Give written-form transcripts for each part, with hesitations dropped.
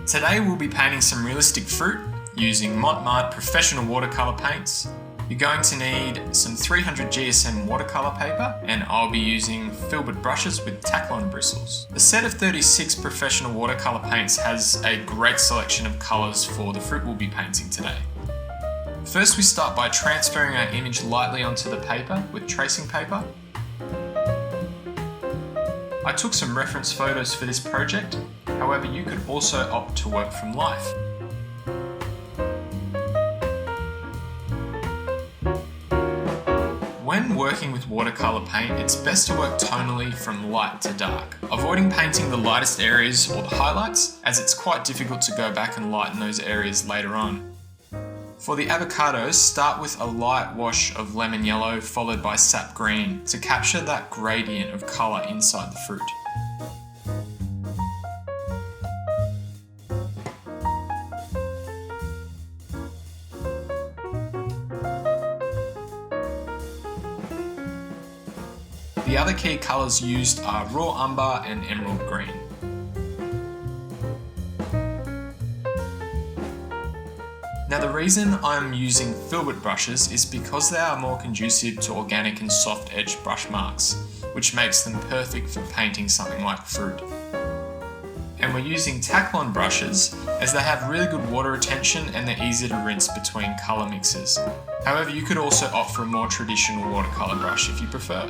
Today we'll be painting some realistic fruit using Mott professional watercolour paints. You're going to need some 300 GSM watercolour paper, and I'll be using filbert brushes with tack-line bristles. The set of 36 professional watercolour paints has a great selection of colours for the fruit we'll be painting today. First we start by transferring our image lightly onto the paper with tracing paper. I took some reference photos for this project, however you could also opt to work from life. When working with watercolour paint, it's best to work tonally from light to dark, avoiding painting the lightest areas or the highlights, as it's quite difficult to go back and lighten those areas later on. For the avocados, start with a light wash of lemon yellow followed by sap green to capture that gradient of colour inside the fruit. The other key colours used are raw umber and emerald green. Now the reason I'm using filbert brushes is because they are more conducive to organic and soft edged brush marks, which makes them perfect for painting something like fruit. And we're using tack-line brushes as they have really good water retention and they're easy to rinse between colour mixes. However, you could also opt for a more traditional watercolour brush if you prefer.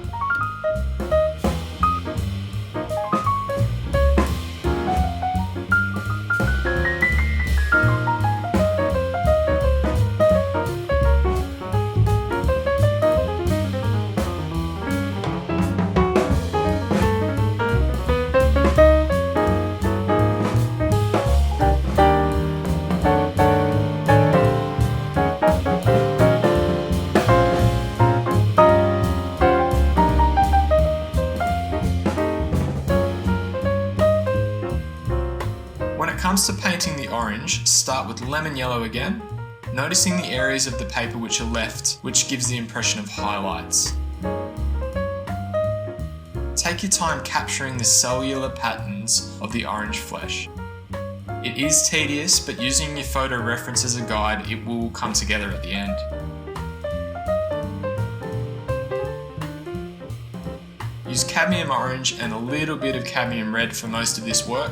When it comes to painting the orange, start with lemon yellow again, noticing the areas of the paper which are left, which gives the impression of highlights. Take your time capturing the cellular patterns of the orange flesh. It is tedious, but using your photo reference as a guide, it will come together at the end. Use cadmium orange and a little bit of cadmium red for most of this work.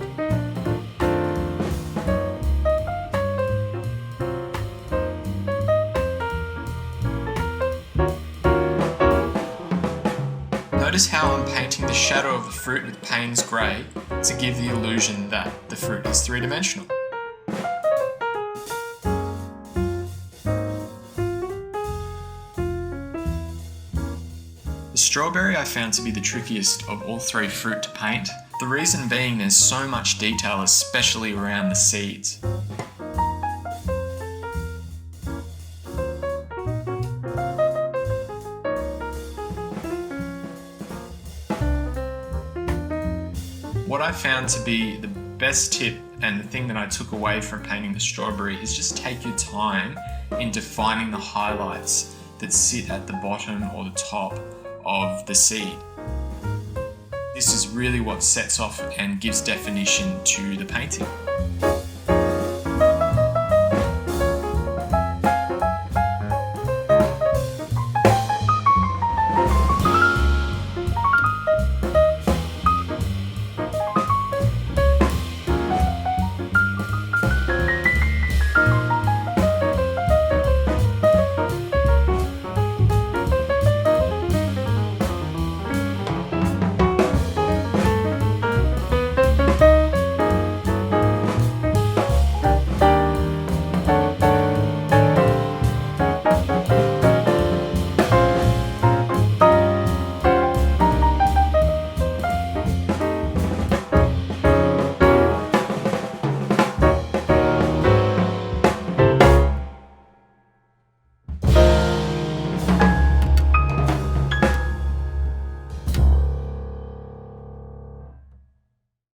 Notice how I'm painting the shadow of the fruit with Payne's grey to give the illusion that the fruit is three-dimensional. The strawberry I found to be the trickiest of all three fruit to paint, the reason being there's so much detail, especially around the seeds. What I found to be the best tip and the thing that I took away from painting the strawberry is just take your time in defining the highlights that sit at the bottom or the top of the seed. This is really what sets off and gives definition to the painting.